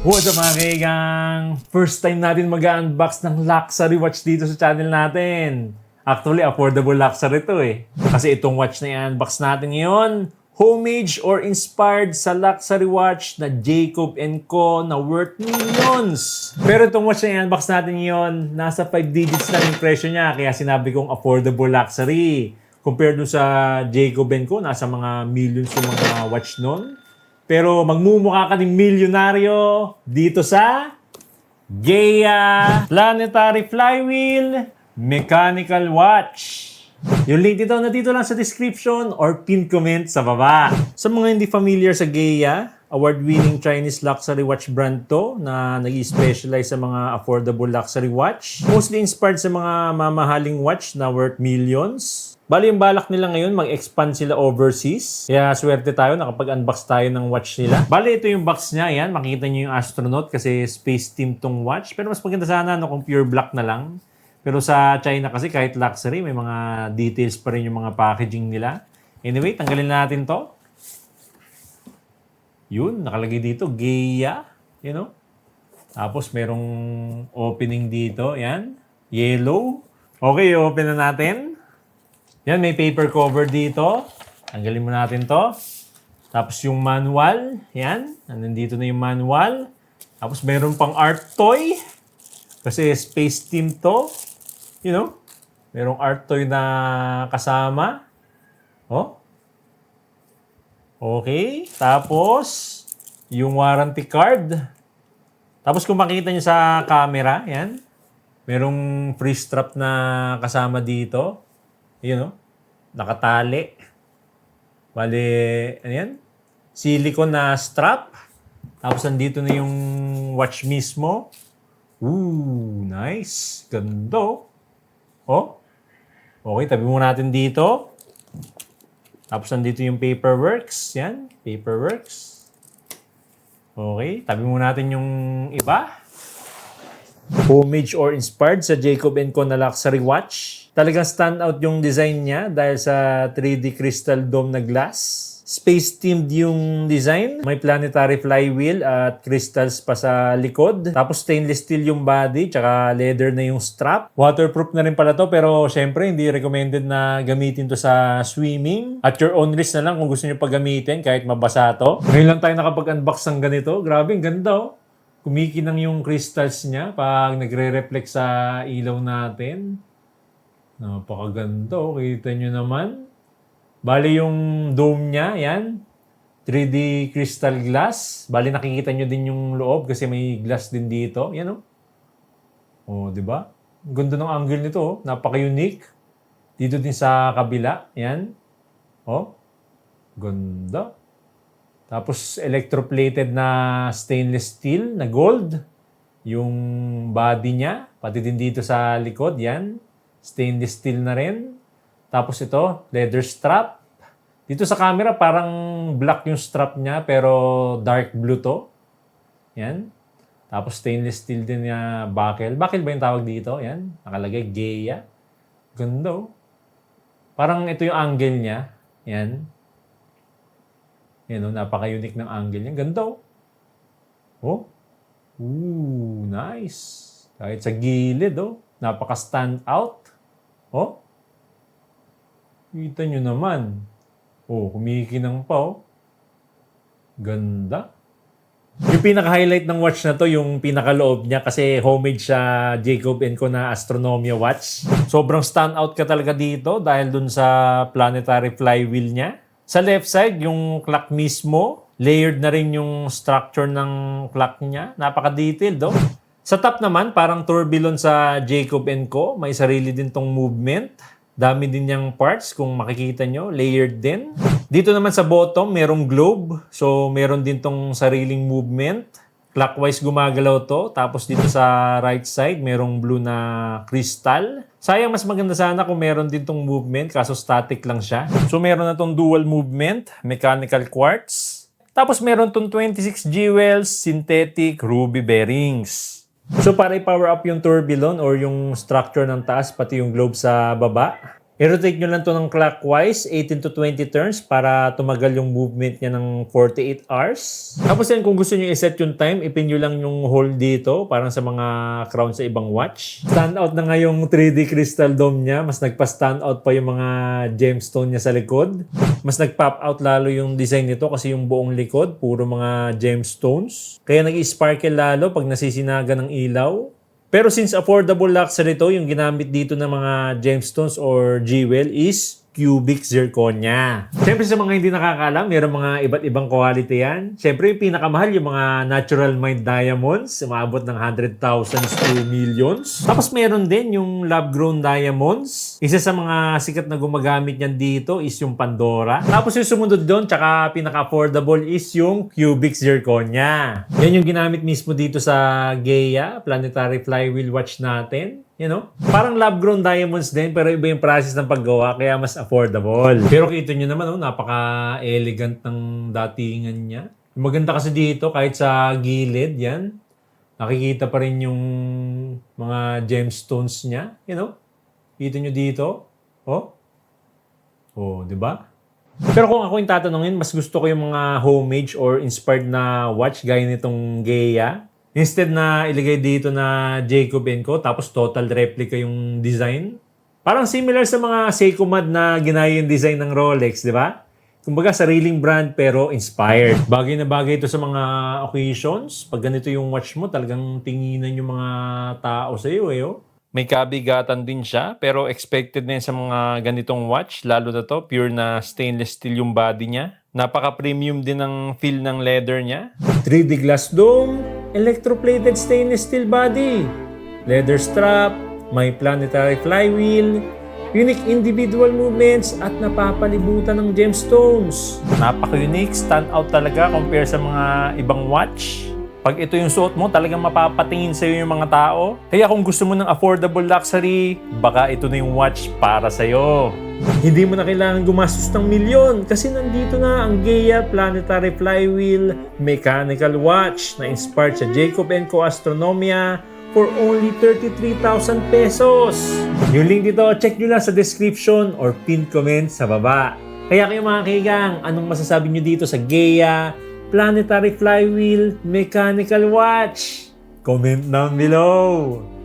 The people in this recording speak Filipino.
What's up mga kaigang? First time natin mag-unbox ng luxury watch dito sa channel natin. Actually, affordable luxury to eh. Kasi itong watch na i-unbox natin ngayon, homage or inspired sa luxury watch na Jacob & Co. na worth millions. Pero itong watch na i-unbox natin ngayon, nasa 5 digits lang yung presyo niya. Kaya sinabi kong affordable luxury. Compared dun sa Jacob & Co., nasa mga millions yung mga watch nun. Pero magmumukha ka ng milyonaryo dito sa Gaia Planetary Flywheel Mechanical Watch. Yung link dito lang sa description or pin comment sa baba. Sa mga hindi familiar sa Gaia, award-winning Chinese luxury watch brand to na nag-specialize sa mga affordable luxury watch. Mostly inspired sa mga mamahaling watch na worth millions. Bali yung balak nila ngayon, mag-expand sila overseas. Kaya swerte tayo, nakapag-unbox tayo ng watch nila. Bali ito yung box niya, yan. Makikita niyo yung astronaut kasi space theme tong watch. Pero mas maganda sana kung pure black na lang. Pero sa China kasi kahit luxury, may mga details pa rin yung mga packaging nila. Anyway, tanggalin natin to. Yun, nakalagay dito, Gaia. You know? Tapos merong opening dito, yan. Yellow. Okay, open na natin. Yan, may paper cover dito. Tanggalin mo natin to. Tapos yung manual. Yan. Nandito na yung manual. Tapos meron pang art toy. Kasi space theme to. You know? Merong art toy na kasama. Oh. Okay. Tapos, yung warranty card. Tapos kung makita nyo sa camera, yan. Merong free strap na kasama dito. You know, nakatali. Bale, ano yan? Silicone na strap. Tapos nandito na yung watch mismo. Ooh, nice. Ganda. Oh. Okay, tabi mo natin dito. Tapos nandito yung paperworks. Yan, paperworks. Okay, tabi mo natin yung iba. Homage or inspired sa Jacob & Co. na luxury watch. Talagang stand out yung design niya dahil sa 3D crystal dome na glass. Space-themed yung design. May planetary flywheel at crystals pa sa likod. Tapos stainless steel yung body, tsaka leather na yung strap. Waterproof na rin pala to, pero syempre hindi recommended na gamitin to sa swimming. At your own risk na lang kung gusto nyo paggamitin kahit mabasa to. Ngayon lang tayo nakapag-unbox ng ganito. Grabe, ang ganda oh. Kumikinang yung crystals niya pag nagre-reflect sa ilaw natin. Napakaganda. Kita nyo naman. Bali yung dome niya, yan. 3D crystal glass. Bali nakikita nyo din yung loob kasi may glass din dito. Yan oh. Di ba? Ganda ng angle nito oh. Napaka-unique. Dito din sa kabila. Yan. Oh. Ganda. Tapos electroplated na stainless steel na gold. Yung body niya. Pati din dito sa likod. Yan. Stainless steel na rin. Tapos ito, leather strap. Dito sa camera, parang black yung strap niya, pero dark blue to. Yan. Tapos stainless steel din niya buckle. Buckle ba yung tawag dito? Yan. Nakalagay, Gaia. Ganda oh. Parang ito yung angle niya. Yan. Yan oh, napaka-unique ng angle niya. Ganda oh. Oh. Ooh, nice. Kahit sa gilid oh. Napaka-stand out. Oh. Kita nyo naman. Oh, kumikinang pa oh. Ganda. Yung pinaka-highlight ng watch na to, yung pinaka-loob niya kasi homage sa Jacob & Co. na Astronomia watch. Sobrang stand out ka talaga dito dahil dun sa planetary flywheel niya. Sa left side, yung clock mismo. Layered na rin yung structure ng clock niya. Napaka-detailed oh. Sa top naman, parang tourbillon sa Jacob & Co. May sarili din tong movement. Dami din niyang parts kung makikita nyo. Layered din. Dito naman sa bottom, merong globe. So, meron din tong sariling movement. Clockwise gumagalaw to. Tapos dito sa right side, merong blue na crystal. Sayang mas maganda sana kung meron din tong movement. Kaso static lang siya. So, meron na tong dual movement. Mechanical quartz. Tapos meron tong 26 jewels, synthetic ruby bearings. So para i-power up yung tourbillon or yung structure ng taas, pati yung globe sa baba, I-rotate nyo lang to ng clockwise, 18 to 20 turns para tumagal yung movement niya ng 48 hours. Tapos yan, kung gusto nyo i-set yung time, ipin nyo lang yung hold dito, parang sa mga crown sa ibang watch. Stand out na nga yung 3D crystal dome niya. Mas nagpa-stand out pa yung mga gemstone niya sa likod. Mas nag-pop out lalo yung design nito kasi yung buong likod, puro mga gemstones. Kaya nag-sparkle lalo pag nasisinaga ng ilaw. Pero since affordable luxury to, yung ginamit dito ng mga gemstones or jewel is cubic zirconia. Siyempre sa mga hindi nakakaalam, mayroong mga iba't ibang quality yan. Siyempre yung pinakamahal yung mga natural mined diamonds, umaabot ng 100,000 to millions. Tapos meron din yung lab-grown diamonds. Isa sa mga sikat na gumagamit niyan dito is yung Pandora. Tapos yung sumunod doon, tsaka pinaka-affordable is yung cubic zirconia. Yan yung ginamit mismo dito sa Gaia, planetary flywheel watch natin. You know? Parang lab-grown diamonds din pero iba yung process ng paggawa kaya mas affordable. Pero kita nyo naman, napaka-elegant ng datingan niya. Maganda kasi dito kahit sa gilid, yan. Nakikita pa rin yung mga gemstones niya. You know? Kita nyo dito. Oh? Oh, di ba? Pero kung ako yung tatanungin, mas gusto ko yung mga homemade or inspired na watch gaya nitong Gaia. Instead na ilagay dito na Jacob & Co. Tapos total replica yung design. Parang similar sa mga Seiko Mad na ginaya yung design ng Rolex, di ba? Kumbaga sariling brand pero inspired. Bagay na bagay ito sa mga occasions. Pag ganito yung watch mo, talagang tinginan yung mga tao sa iyo. May kabigatan din siya pero expected na yun sa mga ganitong watch. Lalo na to, pure na stainless steel yung body niya. Napaka-premium din ang feel ng leather niya. 3D glass dome, electroplated stainless steel body, leather strap, may planetary flywheel, unique individual movements at napapalibutan ng gemstones. Napaka-unique, stand out talaga compare sa mga ibang watch. Pag ito yung suot mo, talagang mapapatingin sa'yo yung mga tao. Kaya kung gusto mo ng affordable luxury, baka ito na yung watch para sa'yo. Hindi mo na kailangan gumastos ng milyon kasi nandito na ang Gaia Planetary Flywheel Mechanical Watch na inspired sa Jacob & Co. Astronomia for only 33,000 pesos. Yung link dito, check nyo lang sa description or pinned comment sa baba. Kaya kayo mga kaigang, anong masasabi nyo dito sa Gaia Planetary Flywheel Mechanical Watch? Comment down below!